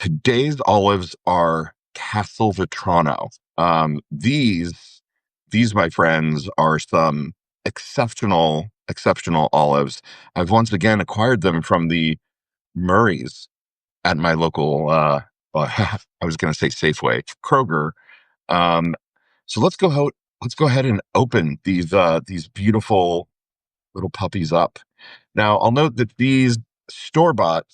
Today's olives are Castelvetrano. These, my friends, are some exceptional olives. I've once again acquired them from the Murrays at my local, well, I was going to say Safeway, Kroger. Um, so let's go ahead and open these beautiful little puppies up. Now, I'll note that these store-bought,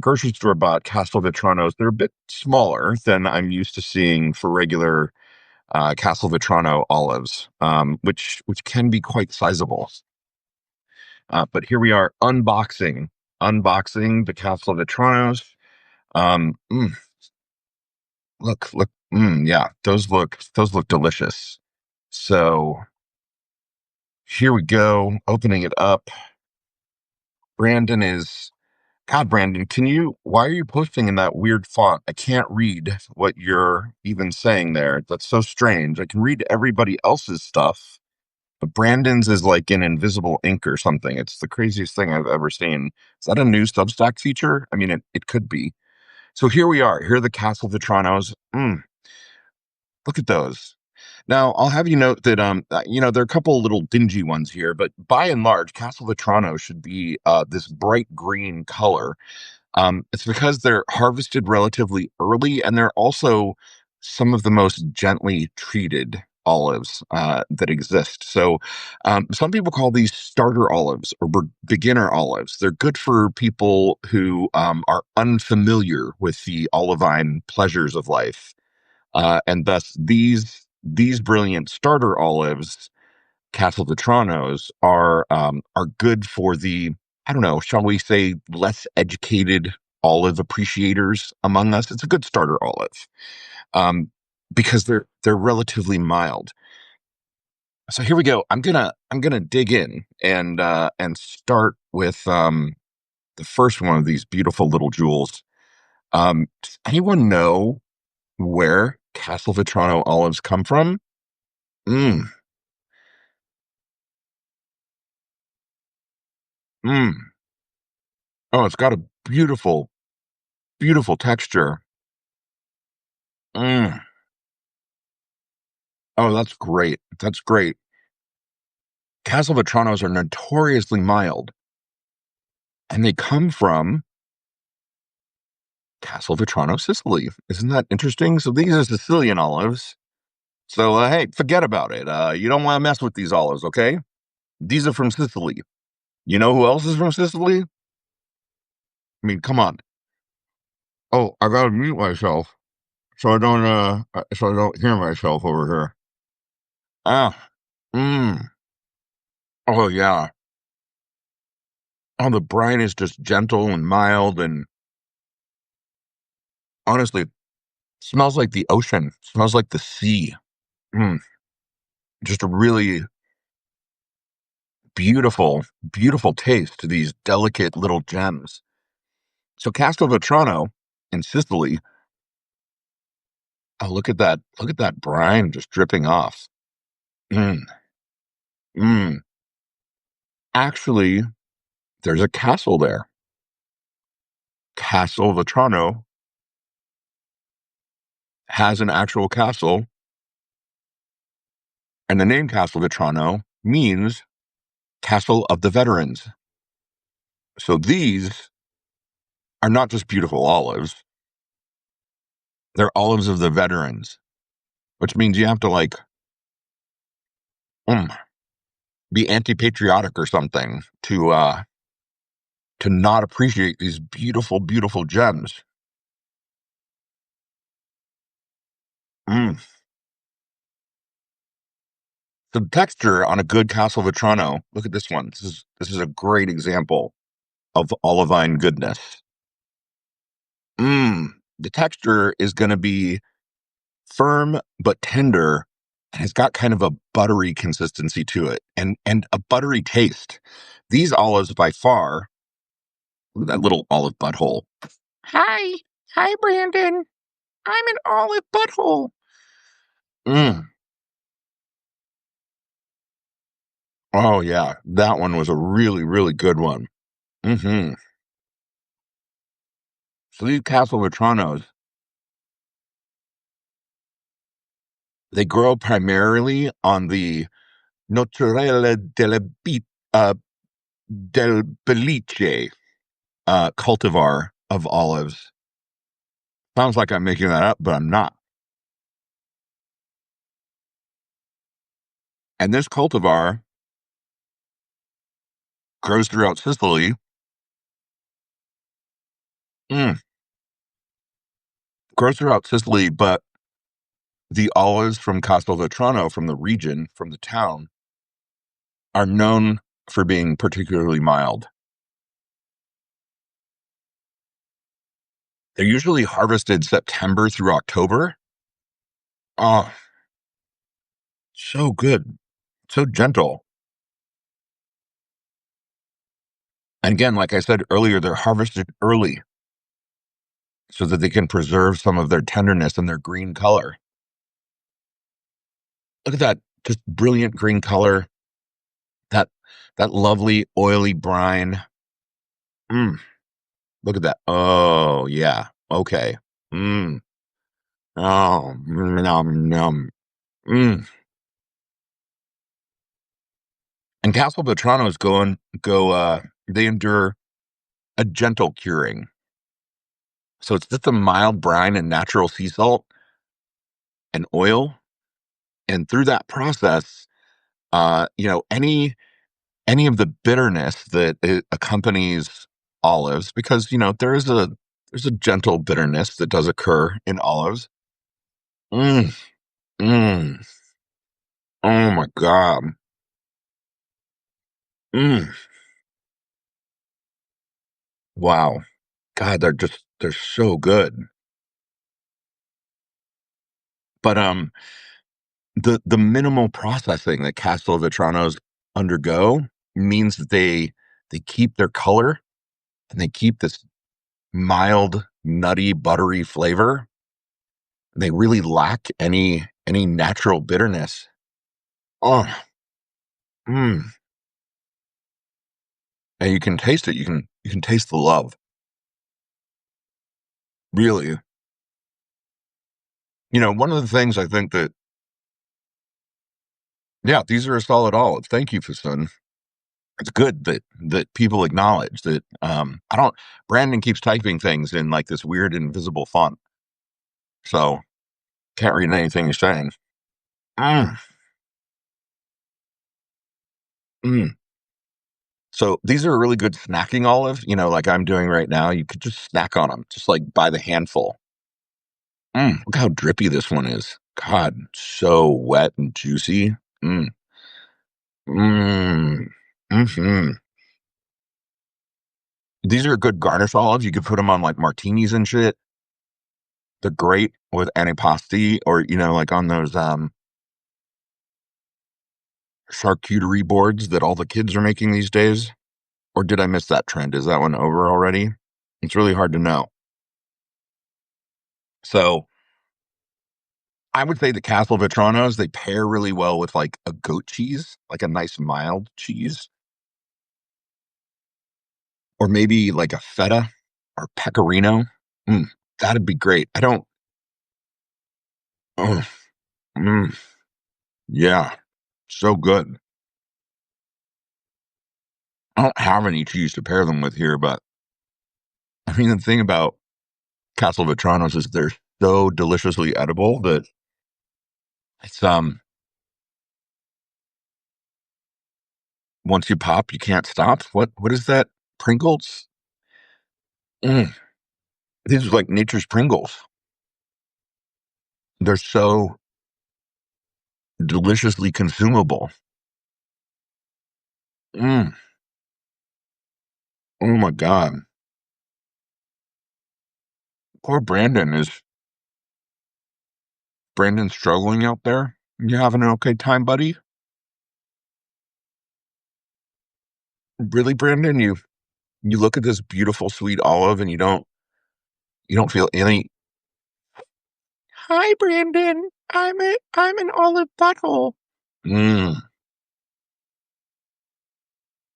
grocery store-bought Castelvetranos, they're a bit smaller than I'm used to seeing for regular Castelvetrano olives, which can be quite sizable. But here we are unboxing the Castelvetranos. Um, mm, look, yeah, those look delicious. So here we go, opening it up. Brandon is God, Brandon, why are you posting in that weird font? I can't read what you're even saying there. That's so strange. I can read everybody else's stuff, but Brandon's is like in invisible ink or something. It's the craziest thing I've ever seen. Is that a new Substack feature? I mean, it could be. So here we are. Here are the Castelvetranos. Look at those. Now, I'll have you note that, there are a couple of little dingy ones here, but by and large, Castelvetrano should be this bright green color. It's because they're harvested relatively early, and they're also some of the most gently treated olives that exist. So, some people call these starter olives or beginner olives. They're good for people who are unfamiliar with the olivine pleasures of life, and thus these brilliant starter olives, Castelvetranos, are good for the, I don't know, shall we say, less educated olive appreciators among us. It's a good starter olive, um, because they're relatively mild. So here we go. I'm gonna dig in and start with the first one of these beautiful little jewels. Does anyone know where Castelvetrano olives come from? Mm, mm. Oh, it's got a beautiful texture. Mm. Oh, that's great. That's great. Castelvetranos are notoriously mild, and they come from Castelvetrano, Sicily. Isn't that interesting? So these are Sicilian olives. So, hey, forget about it. You don't want to mess with these olives, okay? These are from Sicily. You know who else is from Sicily? I mean, come on. Oh, I gotta mute myself so I don't hear myself over here. Ah, mm. Oh yeah. Oh, the brine is just gentle and mild, and honestly, smells like the ocean. Smells like the sea. Mm, just a really beautiful taste to these delicate little gems. So Castelvetrano in Sicily. Oh, look at that! Look at that brine just dripping off. Mm, mm. Actually, there's a castle there. Castelvetrano has an actual castle, and the name Castelvetrano means Castle of the Veterans. So these are not just beautiful olives; they're olives of the veterans, which means you have to like mm, be anti-patriotic or something to not appreciate these beautiful gems. Mm. The texture on a good Castelvetrano. Look at this one. This is a great example of olivine goodness. The texture is going to be firm but tender, and it's got kind of a buttery consistency to it, and a buttery taste. These olives, by far, look at that little olive butthole. Hi, Brandon. I'm an olive butthole. Mm. Oh yeah, that one was a really good one. Hmm. So these Castelvetranos, they grow primarily on the Notarella uh, del Belice cultivar of olives. Sounds like I'm making that up, but I'm not. And this cultivar grows throughout Sicily. Mm, grows throughout Sicily, but the olives from Castelvetrano, from the region, from the town, are known for being particularly mild. They're usually harvested September through October. Oh, so good, so gentle. And again, like I said earlier, they're harvested early so that they can preserve some of their tenderness and their green color. Look at that, just brilliant green color. That that lovely oily brine. Mm, look at that. Oh yeah. Okay. Mm. Oh, nom nom. Mm. And Castelvetranos they endure a gentle curing. So it's just a mild brine and natural sea salt and oil. And through that process, any of the bitterness that it accompanies olives, because there's a gentle bitterness that does occur in olives. Mm, mm, oh my god. Mm, wow. God, they're so good. But the minimal processing that Castelvetranos undergo means that they keep their color and they keep this mild, nutty, buttery flavor. They really lack any natural bitterness. Oh, mm. And you can taste it. You can taste the love. Really. One of the things I think that yeah, these are a solid olive. Thank you, Fasun. It's good that people acknowledge that I don't Brandon keeps typing things in like this weird invisible font. So can't read anything he's saying. Mm, mm. So these are a really good snacking olive, like I'm doing right now. You could just snack on them, just like by the handful. Look how drippy this one is. God, so wet and juicy. Mm, mm, hmm These are good garnish olives. You could put them on like martinis and shit. They're great with antipasti or, like on those charcuterie boards that all the kids are making these days. Or did I miss that trend? Is that one over already? It's really hard to know. So I would say the Castelvetranos, they pair really well with like a goat cheese, like a nice mild cheese, or maybe like a feta or pecorino. Mm, that'd be great. I don't, oh, mm, yeah, so good. I don't have any cheese to pair them with here, but I mean, the thing about Castelvetranos is they're so deliciously edible that it's, once you pop, you can't stop. What is that? Pringles? Mm, these are like nature's Pringles. They're so deliciously consumable. Mm, oh my God. Poor Brandon struggling out there? You having an okay time, buddy? Really, Brandon? You look at this beautiful sweet olive and you don't feel any. Hi, Brandon. I'm an olive butthole. Mm.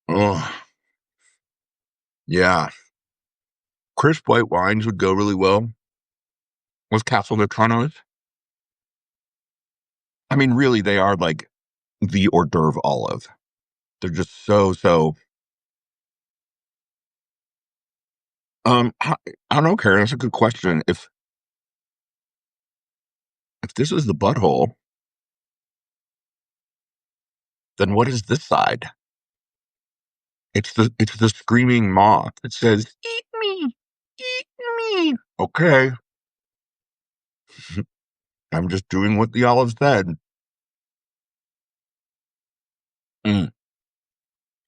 Oh, yeah. crisp white wines would go really well with Castelvetranos. I mean, really, they are like the hors d'oeuvre olive. They're just so. I don't know, Karen. That's a good question. If this is the butthole, then what is this side? It's the screaming moth. It says, "Eat me, eat me." Okay, I'm just doing what the olive said. Mm.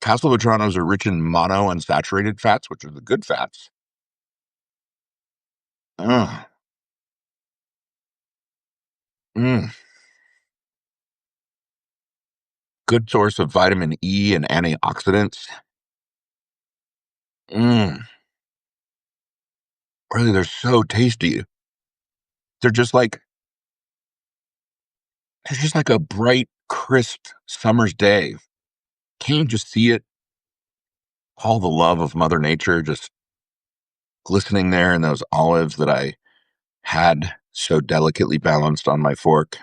Castelvetranos are rich in monounsaturated fats, which are the good fats. Ugh. Mm. Good source of vitamin E and antioxidants. Mm. Really, they're so tasty. They're just like they're just like a bright, crisp summer's day. Can't you just see it? All the love of Mother Nature just glistening there in those olives that I had so delicately balanced on my fork.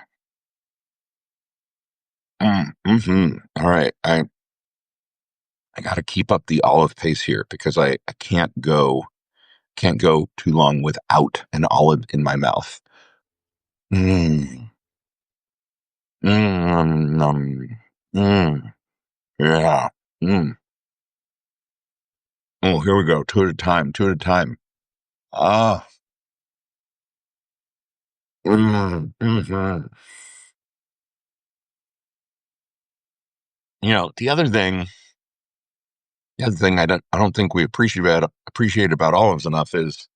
All right, I got to keep up the olive pace here because I can't go too long without an olive in my mouth. Mm, mm, yeah. Mm. Oh, here we go. Two at a time. Two at a time. Ah. Mhm. The other thing I don't think we appreciate about olives enough is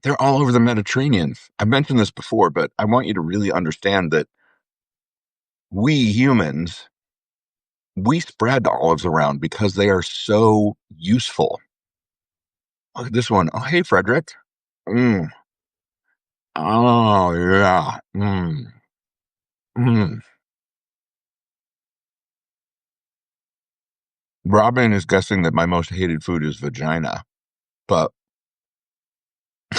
they're all over the Mediterranean. I've mentioned this before, but I want you to really understand that we humans, we spread olives around because they are so useful. Look at this one. Oh, hey, Frederick. Mm. Oh, yeah. Mm. Robin is guessing that my most hated food is vagina, but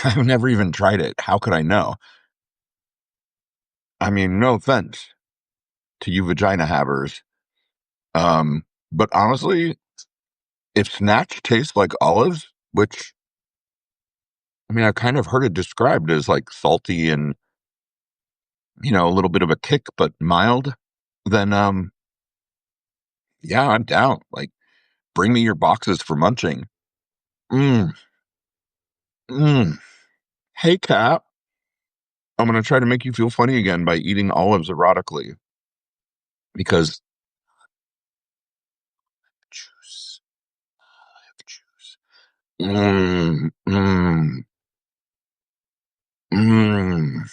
I've never even tried it. How could I know? I mean, no offense to you vagina havers. But honestly, if snatch tastes like olives, which I mean, I've kind of heard it described as like salty and, a little bit of a kick, but mild, then yeah, I'm down. Like, bring me your boxes for munching. Mm, mm. Hey, cat. I'm gonna try to make you feel funny again by eating olives erotically because juice, juice. Mm, mm, mm.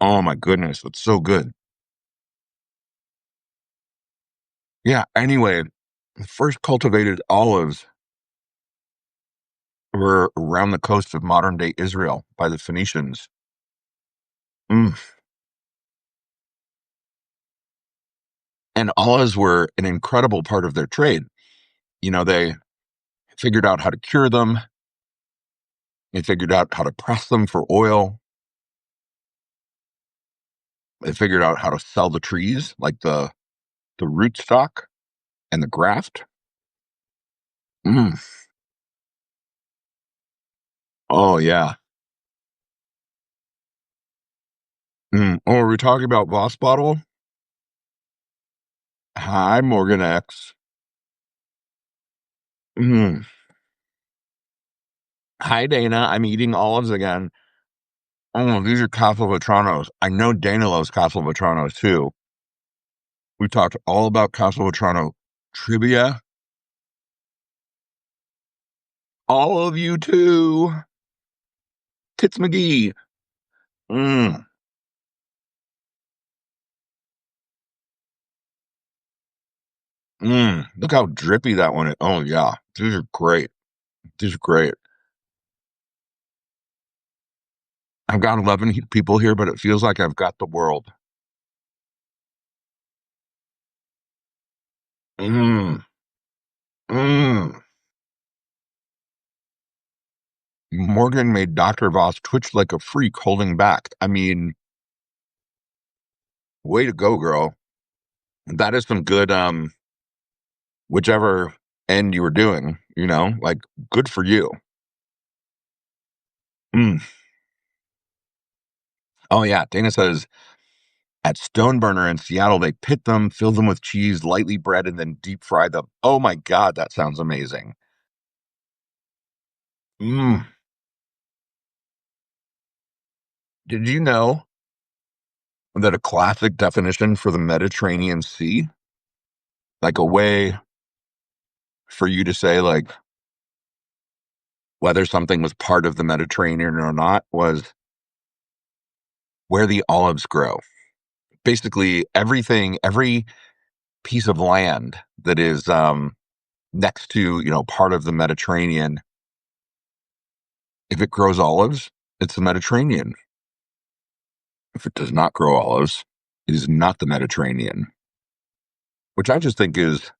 Oh my goodness, it's so good. Yeah. Anyway, the first cultivated olives were around the coast of modern day Israel by the Phoenicians. Mm. And olives were an incredible part of their trade. They figured out how to cure them. They figured out how to press them for oil. They figured out how to sell the trees, like the rootstock and the graft. Mm. Oh yeah. Oh, are we talking about Voss bottle? Hi, Morgan X. Mm. Hi, Dana. I'm eating olives again. Oh, these are Castelvetranos. I know Dana loves Castelvetranos too. We talked all about Castelvetrano trivia. All of you too. Tits McGee. Mm. Look how drippy that one is. Oh yeah, these are great. These are great. I've got 11 people here, but it feels like I've got the world. Mm. Mm. Morgan made Dr. Voss twitch like a freak holding back. I mean, way to go, girl. That is some good, whichever end you were doing, like good for you. Mm. Oh, yeah. Dana says at Stoneburner in Seattle, they pit them, fill them with cheese, lightly bread, and then deep fry them. Oh my God, that sounds amazing. Mm. Did you know that a classic definition for the Mediterranean Sea, like a way for you to say, like, whether something was part of the Mediterranean or not, was where the olives grow. Basically, every piece of land that is next to, part of the Mediterranean, if it grows olives, it's the Mediterranean. If it does not grow olives, it is not the Mediterranean, which I just think is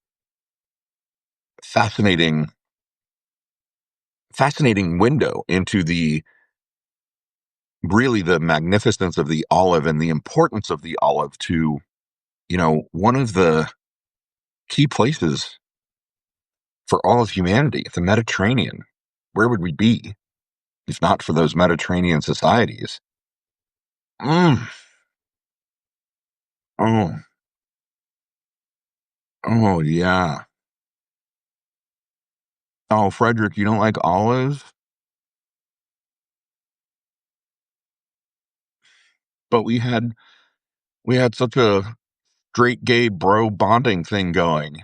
fascinating, fascinating window into the really the magnificence of the olive and the importance of the olive to, one of the key places for all of humanity, the Mediterranean. Where would we be if not for those Mediterranean societies? Mm. Oh, oh, yeah. Oh, Frederick, you don't like olives? But we had such a straight gay bro bonding thing going.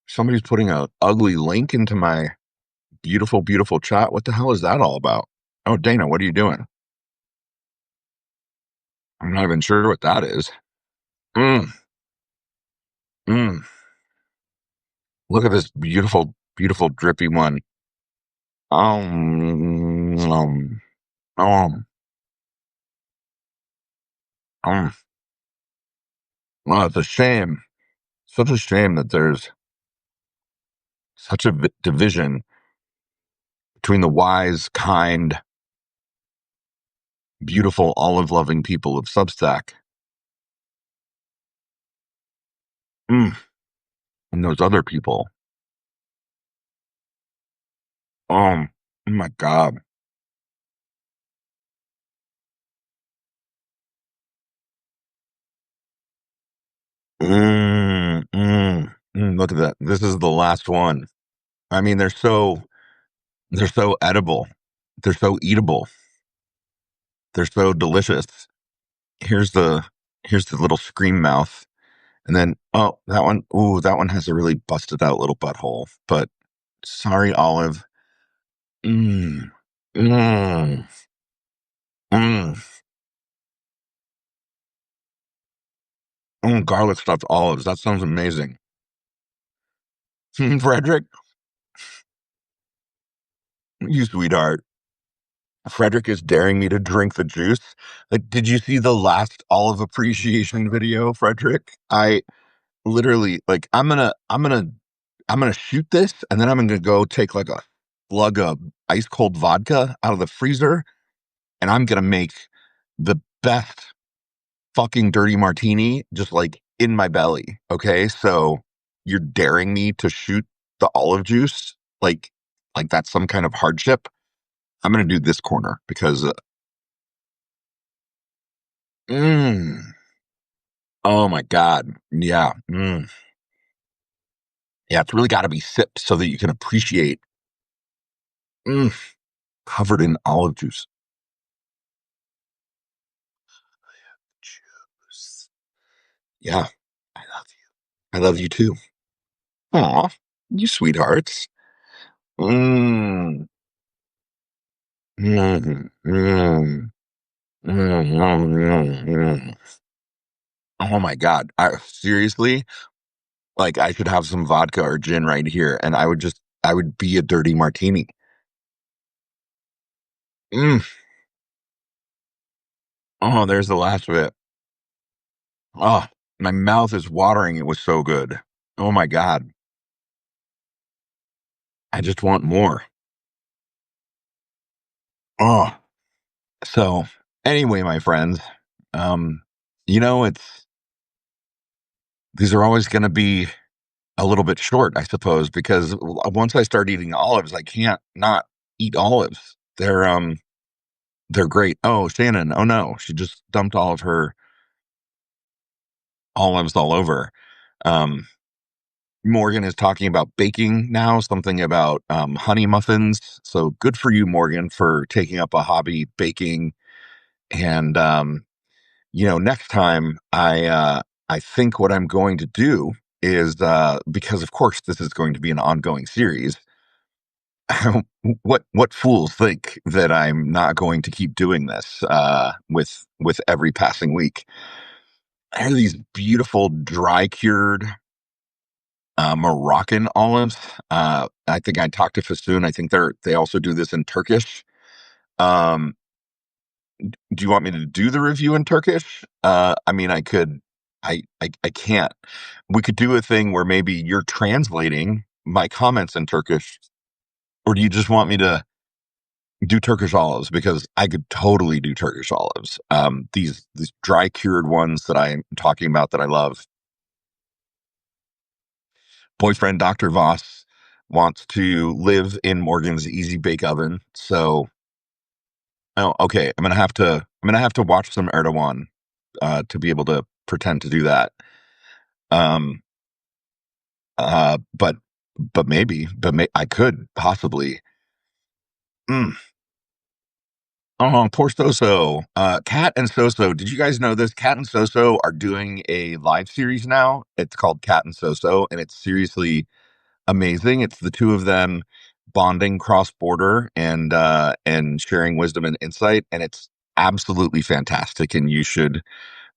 Somebody's putting a ugly link into my beautiful, beautiful chat. What the hell is that all about? Oh, Dana, what are you doing? I'm not even sure what that is. Mm, mm. Look at this beautiful, beautiful drippy one. Um, um, um. Well, it's a shame. Such a shame that there's such a division between the wise, kind, beautiful, olive-loving people of Substack, and those other people. Oh my God. Look at that. This is the last one. I mean, they're so edible. They're so eatable. They're so delicious. Here's the here's the little scream mouth. And then that one, ooh, that one has a really busted out little butthole. But sorry, Olive. Mmm. Mmm. Mmm. Garlic stuffed olives. That sounds amazing. Frederick, you sweetheart. Frederick is daring me to drink the juice. Like, did you see the last olive appreciation video, Frederick? I literally like I'm gonna shoot this and then I'm gonna go take like a slug of ice cold vodka out of the freezer and I'm gonna make the best fucking dirty martini just like in my belly. Okay. So you're daring me to shoot the olive juice like that's some kind of hardship. I'm gonna do this corner because mm, oh my God. Yeah. Yeah, it's really got to be sipped so that you can appreciate mm, covered in olive juice. Juice. Yeah, I love you. I love you too. Aw, you sweethearts. Mm, mm, mm, mm. Oh my God. I seriously, like I should have some vodka or gin right here and I would be a dirty martini. Mm. Oh, there's the last of it. Oh, my mouth is watering. It was so good. Oh my God. I just want more. Oh, so anyway, my friends, um, it's these are always going to be a little bit short, I suppose, because once I start eating olives, I can't not eat olives. They're great. Oh, Shannon. Oh no, she just dumped all of her olives all over. Um, Morgan is talking about baking now, something about honey muffins. So good for you, Morgan, for taking up a hobby baking. And next time I think what I'm going to do is because of course this is going to be an ongoing series. What fools think that I'm not going to keep doing this with every passing week? I have these beautiful dry cured Moroccan olives. I think I talked to Fasoon. I think they also do this in Turkish. Um, do you want me to do the review in Turkish? I mean, I could. I can't. We could do a thing where maybe you're translating my comments in Turkish, or do you just want me to do Turkish olives? Because I could totally do Turkish olives. These dry cured ones that I'm talking about that I love. Boyfriend Dr. Voss wants to live in Morgan's Easy Bake Oven. So, oh, okay, I'm gonna have to watch some Erdogan to be able to pretend to do that. Um, but I could possibly. Mm. Oh, poor Soso. Kat and Soso. Did you guys know this? Kat and Soso are doing a live series now. It's called Kat and Soso, and it's seriously amazing. It's the two of them bonding cross border and sharing wisdom and insight, and it's absolutely fantastic. And you should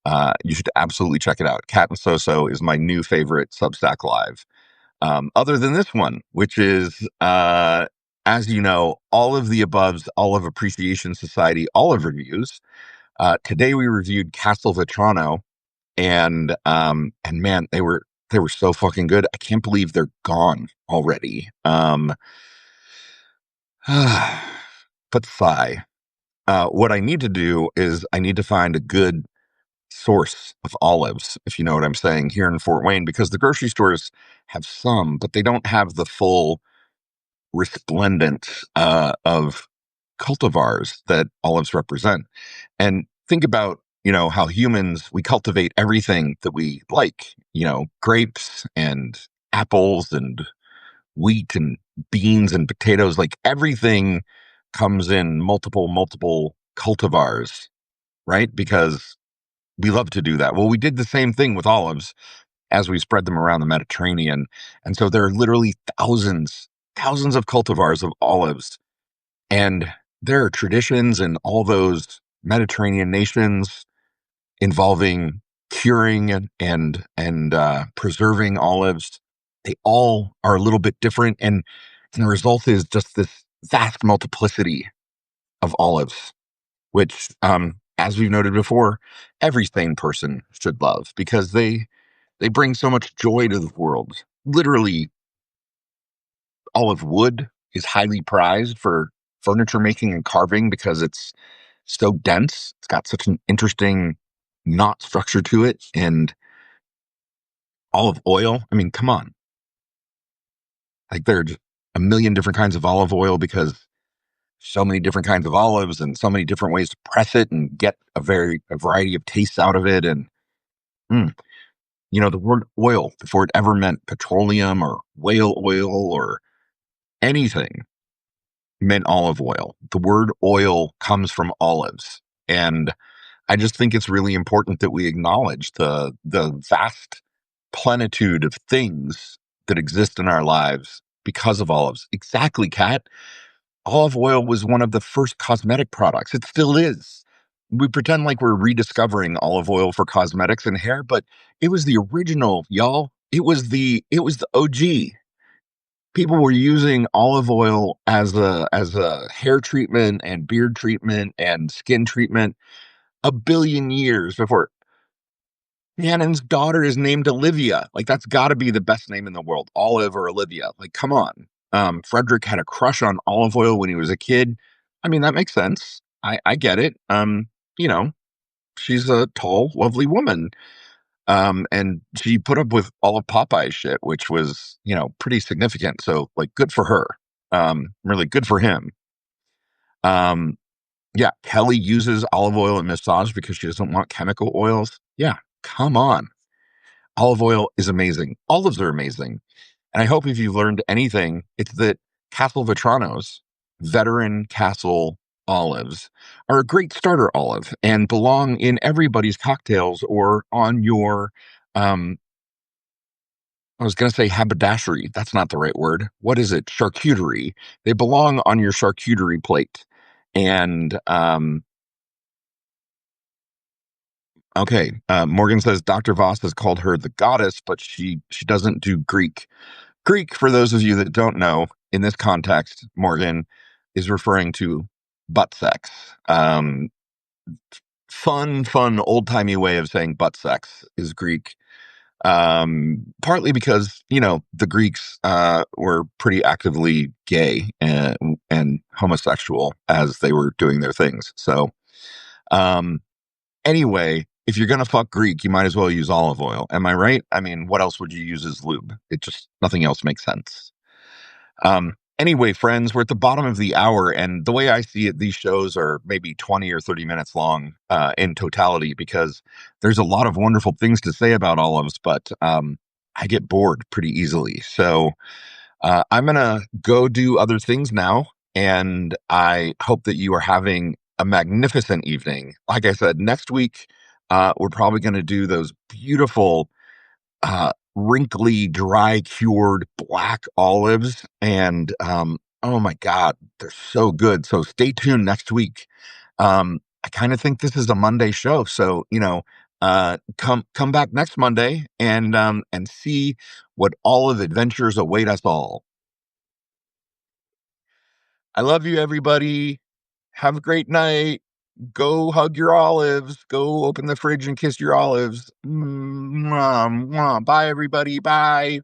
absolutely check it out. Cat and Soso is my new favorite Substack live. Other than this one, which is as you know, all of the above's Olive Appreciation Society olive reviews. Today we reviewed Castelvetrano, and man, they were so fucking good. I can't believe they're gone already. But sigh. What I need to do is I need to find a good source of olives, if you know what I'm saying, here in Fort Wayne, because the grocery stores have some, but they don't have the full resplendent of cultivars that olives represent. And think about, how humans, we cultivate everything that we like, grapes and apples and wheat and beans and potatoes, like everything comes in multiple cultivars, right? Because we love to do that. Well, we did the same thing with olives as we spread them around the Mediterranean. And so there are literally thousands of cultivars of olives. And there are traditions in all those Mediterranean nations involving curing and preserving olives. They all are a little bit different. And the result is just this vast multiplicity of olives, which, as we've noted before, every sane person should love because they bring so much joy to the world. Literally, olive wood is highly prized for furniture making and carving because it's so dense. It's got such an interesting knot structure to it. And olive oil, I mean, come on. Like there are just a million different kinds of olive oil because so many different kinds of olives and so many different ways to press it and get a variety of tastes out of it. And mm, the word oil, before it ever meant petroleum or whale oil or anything, meant olive oil. The word oil comes from olives. And I just think it's really important that we acknowledge the vast plenitude of things that exist in our lives because of olives. Exactly, Kat. Olive oil was one of the first cosmetic products. It still is. We pretend like we're rediscovering olive oil for cosmetics and hair, but it was the original, y'all. It was the OG. People were using olive oil as a hair treatment and beard treatment and skin treatment a billion years before. Shannon's daughter is named Olivia. Like that's got to be the best name in the world, Olive or Olivia. Like, come on. Frederick had a crush on olive oil when he was a kid. I mean, that makes sense. I get it. You know, she's a tall, lovely woman. And she put up with all of Popeye's shit, which was, pretty significant. So, like, good for her. Really good for him. Yeah, Kelly uses olive oil in massage because she doesn't want chemical oils. Yeah, come on. Olive oil is amazing. Olives are amazing. And I hope if you've learned anything, it's that Castelvetrano's veteran castle olives are a great starter olive and belong in everybody's cocktails or on your, um, I was going to say haberdashery. That's not the right word. What is it? Charcuterie. They belong on your charcuterie plate. And, okay, Morgan says Dr. Voss has called her the goddess, but she doesn't do Greek. Greek, for those of you that don't know, in this context, Morgan is referring to butt sex. Fun, old timey way of saying butt sex is Greek. Partly because the Greeks were pretty actively gay and homosexual as they were doing their things. So, um, anyway, if you're gonna fuck Greek, you might as well use olive oil. Am I right? I mean, what else would you use as lube? It just nothing else makes sense. Anyway, friends, we're at the bottom of the hour, and the way I see it, these shows are maybe 20 or 30 minutes long in totality because there's a lot of wonderful things to say about olives, but I get bored pretty easily. So I'm going to go do other things now, and I hope that you are having a magnificent evening. Like I said, next week, we're probably going to do those beautiful wrinkly, dry cured black olives. And oh my God, they're so good. So stay tuned next week. I kind of think this is a Monday show. So, come back next Monday and see what olive adventures await us all. I love you, everybody. Have a great night. Go hug your olives. Go open the fridge and kiss your olives. Mwah, mwah. Bye, everybody. Bye.